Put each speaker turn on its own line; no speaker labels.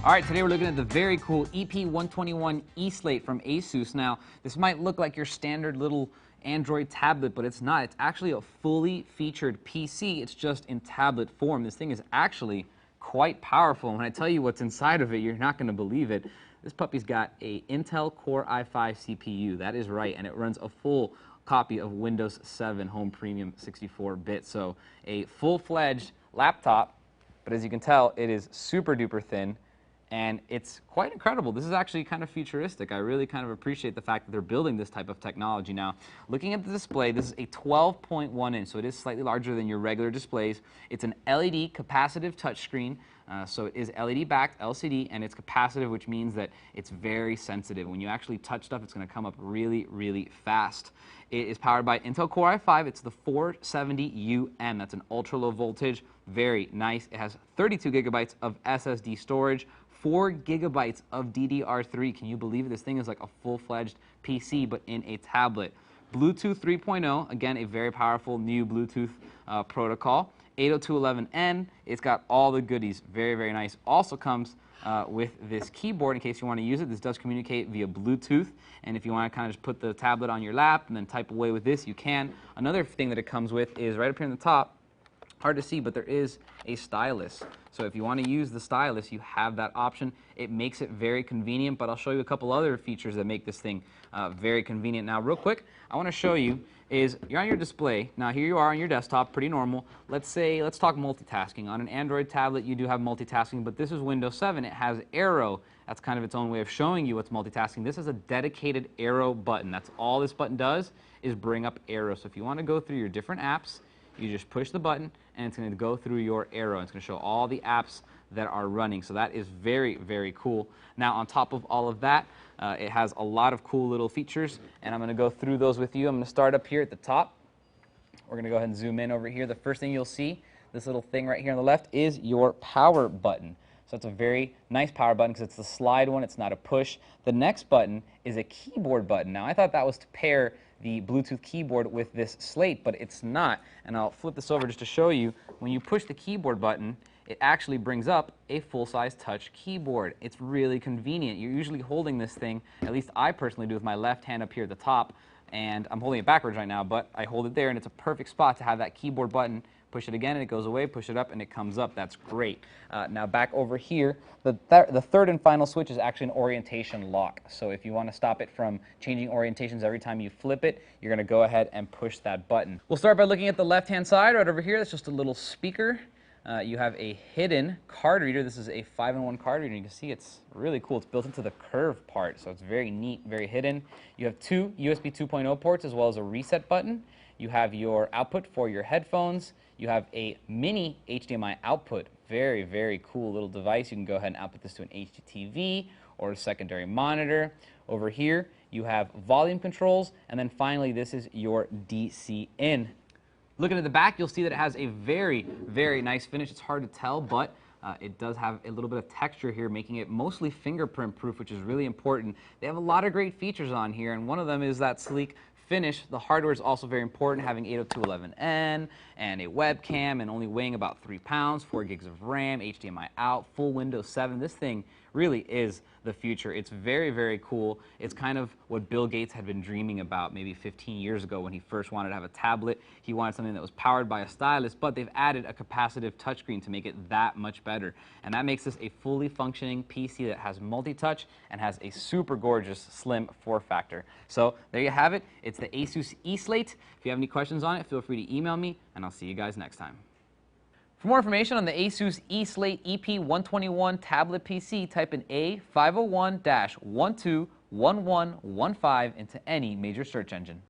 All right, today we're looking at the very cool EP121 Slate from ASUS. Now, this might look like your standard little Android tablet, but it's not. It's actually a fully featured PC. It's just in tablet form. This thing is actually quite powerful. And when I tell you what's inside of it, you're not going to believe it. This puppy's got a Intel Core i5 CPU. That is right, and it runs a full copy of Windows 7 Home Premium 64-bit. So a full-fledged laptop, but as you can tell, it is super duper thin. And it's quite incredible. This is actually kind of futuristic. I really kind of appreciate the fact that they're building this type of technology. Now, looking at the display, this is a 12.1 inch, so it is slightly larger than your regular displays. It's an LED capacitive touchscreen, so it is LED-backed LCD, and it's capacitive, which means that it's very sensitive. When you actually touch stuff, it's going to come up really, really fast. It is powered by Intel Core i5. It's the 470UM. That's an ultra-low voltage. Very nice. It has 32 gigabytes of SSD storage. 4 gigabytes of DDR3. Can you believe it? This thing is like a full-fledged PC, but in a tablet. Bluetooth 3.0, again, a very powerful new Bluetooth protocol. 802.11n, it's got all the goodies. Very, very nice. Also comes with this keyboard in case you want to use it. This does communicate via Bluetooth, and if you want to kind of just put the tablet on your lap and then type away with this, you can. Another thing that it comes with is right up here in the top. Hard to see, but there is a stylus. So if you want to use the stylus, you have that option. It makes it very convenient, but I'll show you a couple other features that make this thing very convenient. Now, real quick, I want to show you is you're on your display. Now, here you are on your desktop, pretty normal. Let's talk multitasking. On an Android tablet, you do have multitasking, but this is Windows 7. It has arrow. That's kind of its own way of showing you what's multitasking. This is a dedicated arrow button. That's all this button does is bring up arrow. So if you want to go through your different apps, you just push the button, and it's going to go through your arrow. It's going to show all the apps that are running. So that is very, very cool. Now, on top of all of that, it has a lot of cool little features, and I'm going to go through those with you. I'm going to start up here at the top. We're going to go ahead and zoom in over here. The first thing you'll see, this little thing right here on the left, is your power button. So it's a very nice power button because it's the slide one. It's not a push. The next button is a keyboard button. Now, I thought that was to pair the Bluetooth keyboard with this Slate, but it's not. And I'll flip this over just to show you. When you push the keyboard button, it actually brings up a full-size touch keyboard. It's really convenient. You're usually holding this thing, at least I personally do with my left hand up here at the top, and I'm holding it backwards right now, but I hold it there, and it's a perfect spot to have that keyboard button. Push it again, and it goes away. Push it up, and it comes up. That's great. Now back over here, the third and final switch is actually an orientation lock. So if you want to stop it from changing orientations every time you flip it, you're going to go ahead and push that button. We'll start by looking at the left-hand side. Right over here, that's just a little speaker. You have a hidden card reader. This is a 5-in-1 card reader. You can see it's really cool. It's built into the curve part, so it's very neat, very hidden. You have 2 USB 2.0 ports as well as a reset button. You have your output for your headphones. You have a mini HDMI output. Very, very cool little device. You can go ahead and output this to an HDTV or a secondary monitor. Over here, you have volume controls. And then finally, this is your DC in. Looking at the back, you'll see that it has a very, very nice finish. It's hard to tell, but it does have a little bit of texture here, making it mostly fingerprint proof, which is really important. They have a lot of great features on here, and one of them is that sleek finish. The hardware is also very important, having 802.11n and a webcam and only weighing about 3 pounds, 4 gigs of RAM, HDMI out, full Windows 7. This thing really is the future. It's very, very cool. It's kind of what Bill Gates had been dreaming about maybe 15 years ago when he first wanted to have a tablet. He wanted something that was powered by a stylus, but they've added a capacitive touchscreen to make it that much better. And that makes this a fully functioning PC that has multi-touch and has a super gorgeous slim form factor. So there you have it. It's the ASUS Eee Slate. If you have any questions on it, feel free to email me, and I'll see you guys next time. For more information on the ASUS Eee Slate EP121 tablet PC, type in A501-121115 into any major search engine.